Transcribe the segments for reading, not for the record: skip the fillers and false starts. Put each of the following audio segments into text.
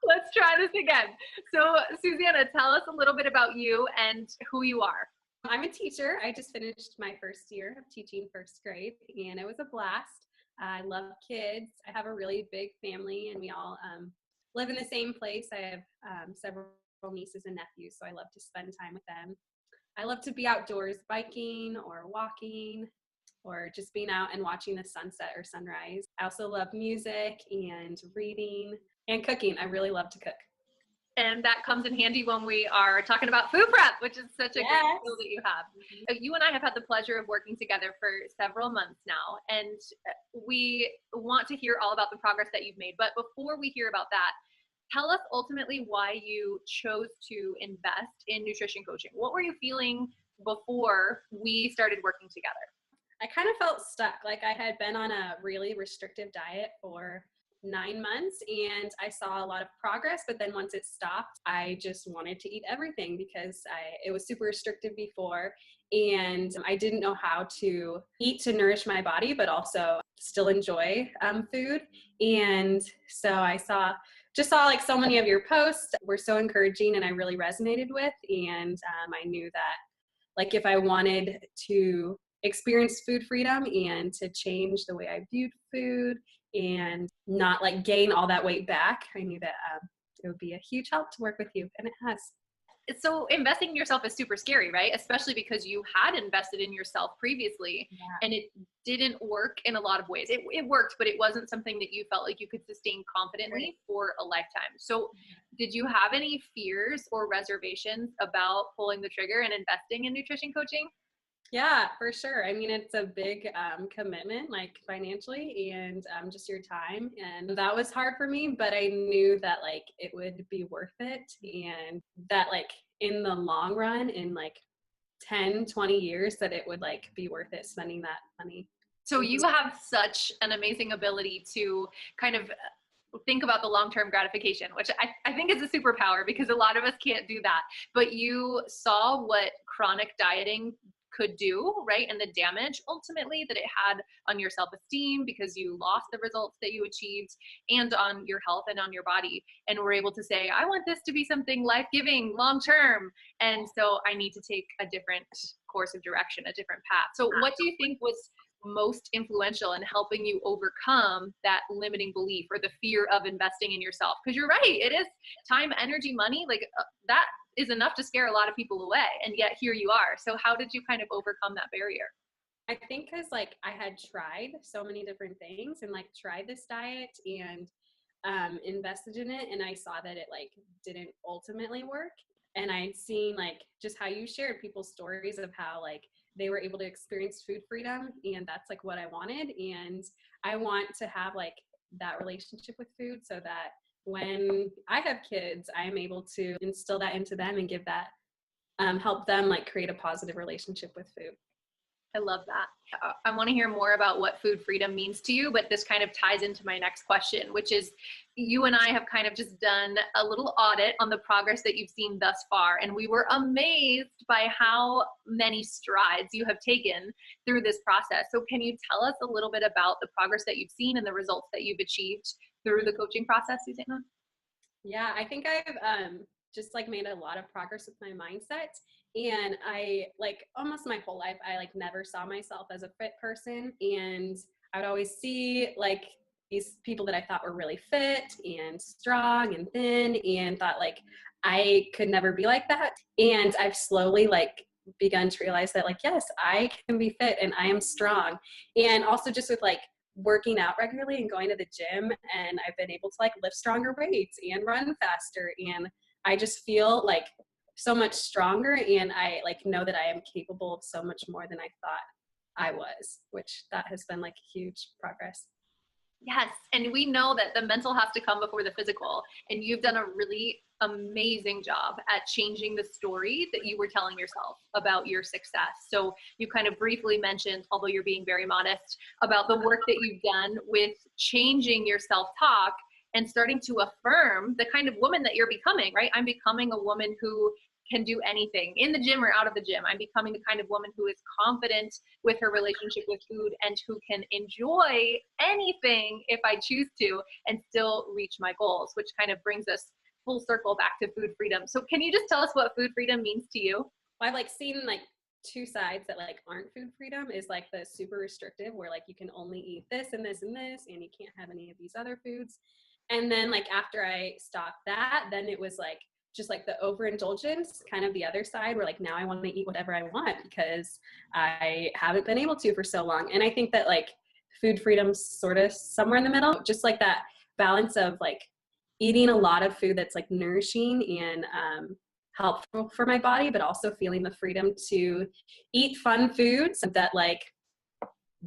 Let's try this again. So Susanna, tell us a little bit about you and who you are. I'm a teacher. I just finished my first year of teaching first grade, and it was a blast. I love kids. I have a really big family, and we all live in the same place. I have several nieces and nephews, so I love to spend time with them. I love to be outdoors biking or walking or just being out and watching the sunset or sunrise. I also love music and reading and cooking. I really love to cook. And that comes in handy when we are talking about food prep, which is such a great skill that you have. You and I have had the pleasure of working together for several months now, and we want to hear all about the progress that you've made. But before we hear about that, tell us ultimately why you chose to invest in nutrition coaching. What were you feeling before we started working together? I kind of felt stuck. Like I had been on a really restrictive diet for 9 months and I saw a lot of progress, but then once it stopped, I just wanted to eat everything because it was super restrictive before, and I didn't know how to eat to nourish my body, but also still enjoy food. And so I just saw like so many of your posts were so encouraging and I really resonated with. And I knew that like if I wanted to experience food freedom and to change the way I viewed food and not like gain all that weight back, I knew that it would be a huge help to work with you, and it has. So investing in yourself is super scary, right? Especially because you had invested in yourself previously and it didn't work in a lot of ways. It worked, but it wasn't something that you felt like you could sustain confidently for a lifetime. So did you have any fears or reservations about pulling the trigger and investing in nutrition coaching? Yeah, for sure. I mean, it's a big commitment, like financially and just your time. And that was hard for me, but I knew that like it would be worth it. And that like in the long run, in like 10, 20 years, that it would like be worth it spending that money. So you have such an amazing ability to kind of think about the long-term gratification, which I think is a superpower because a lot of us can't do that. But you saw what chronic dieting could do, right? And the damage ultimately that it had on your self-esteem because you lost the results that you achieved and on your health and on your body. And we're able to say, I want this to be something life-giving long-term. And so I need to take a different course of direction, a different path. So what do you think was most influential in helping you overcome that limiting belief or the fear of investing in yourself? Because you're right, it is time, energy, money, like that is enough to scare a lot of people away, and yet here you are. So how did you kind of overcome that barrier? I think because like I had tried so many different things and like tried this diet and invested in it, and I saw that it like didn't ultimately work. And I'd seen like just how you shared people's stories of how like they were able to experience food freedom, and that's like what I wanted. And I want to have like that relationship with food so that when I have kids, I'm able to instill that into them and give that, help them like create a positive relationship with food. I love that. I want to hear more about what food freedom means to you, but this kind of ties into my next question, which is you and I have kind of just done a little audit on the progress that you've seen thus far. And we were amazed by how many strides you have taken through this process. So can you tell us a little bit about the progress that you've seen and the results that you've achieved through the coaching process, Susanna? Yeah, I think I've just like made a lot of progress with my mindset. And I like almost my whole life, I like never saw myself as a fit person. And I would always see like these people that I thought were really fit and strong and thin, and thought like I could never be like that. And I've slowly like begun to realize that like, yes, I can be fit and I am strong. And also just with like working out regularly and going to the gym, and I've been able to like lift stronger weights and run faster, and I just feel like so much stronger, and I like know that I am capable of so much more than I thought I was, which that has been like huge progress. Yes, and we know that the mental has to come before the physical, and you've done a really amazing job at changing the story that you were telling yourself about your success. So you kind of briefly mentioned, although you're being very modest, about the work that you've done with changing your self-talk and starting to affirm the kind of woman that you're becoming, right? I'm becoming a woman who can do anything in the gym or out of the gym. I'm becoming the kind of woman who is confident with her relationship with food and who can enjoy anything if I choose to and still reach my goals, which kind of brings us full circle back to food freedom. So can you just tell us what food freedom means to you? I've like seen like two sides that like aren't food freedom, is like the super restrictive where like you can only eat this and this and this and you can't have any of these other foods. And then like after I stopped that, then it was like just like the overindulgence, kind of the other side where like now I want to eat whatever I want because I haven't been able to for so long. And I think that like food freedom's sort of somewhere in the middle, just like that balance of like eating a lot of food that's like nourishing and helpful for my body, but also feeling the freedom to eat fun foods that like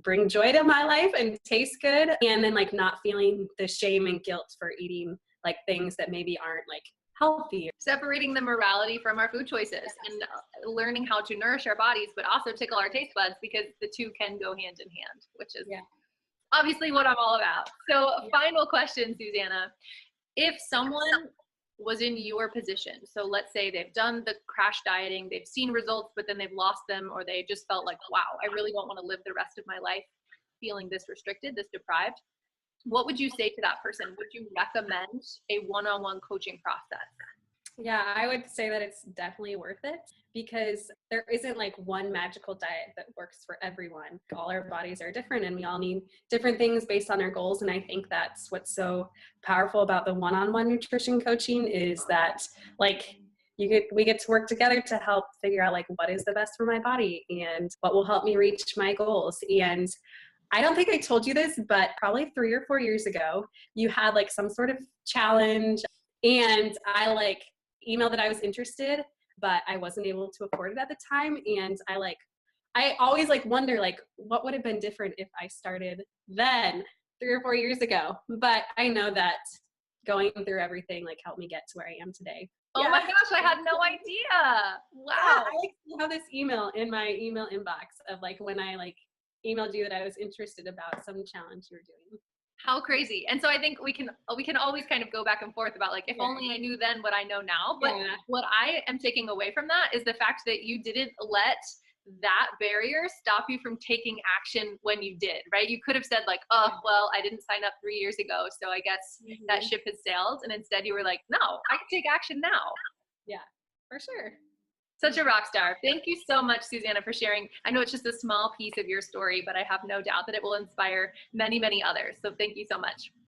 bring joy to my life and taste good, and then like not feeling the shame and guilt for eating like things that maybe aren't like healthy. Separating the morality from our food choices and learning how to nourish our bodies, but also tickle our taste buds, because the two can go hand in hand, which is obviously what I'm all about. So final question, Susanna. If someone was in your position, so let's say they've done the crash dieting, they've seen results, but then they've lost them, or they just felt like, wow, I really don't want to live the rest of my life feeling this restricted, this deprived, what would you say to that person? Would you recommend a one-on-one coaching process? Yeah, I would say that it's definitely worth it, because there isn't like one magical diet that works for everyone. All our bodies are different and we all need different things based on our goals. And I think that's what's so powerful about the one-on-one nutrition coaching, is that like we get to work together to help figure out like what is the best for my body and what will help me reach my goals. And I don't think I told you this, but probably 3 or 4 years ago, you had like some sort of challenge, and I like emailed that I was interested, but I wasn't able to afford it at the time. And I always like wonder like what would have been different if I started then 3 or 4 years ago. But I know that going through everything like helped me get to where I am today. Oh my gosh, I had no idea. Wow. Yeah, I like have this email in my email inbox of like when I like emailed you that I was interested about some challenge you were doing. How crazy. And so I think we can always kind of go back and forth about like, if only I knew then what I know now. But what I am taking away from that is the fact that you didn't let that barrier stop you from taking action when you did, right? You could have said like, oh, well, I didn't sign up 3 years ago, so I guess that ship has sailed. And instead you were like, no, I can take action now. Yeah, for sure. Such a rock star. Thank you so much, Susanna, for sharing. I know it's just a small piece of your story, but I have no doubt that it will inspire many, many others. So thank you so much.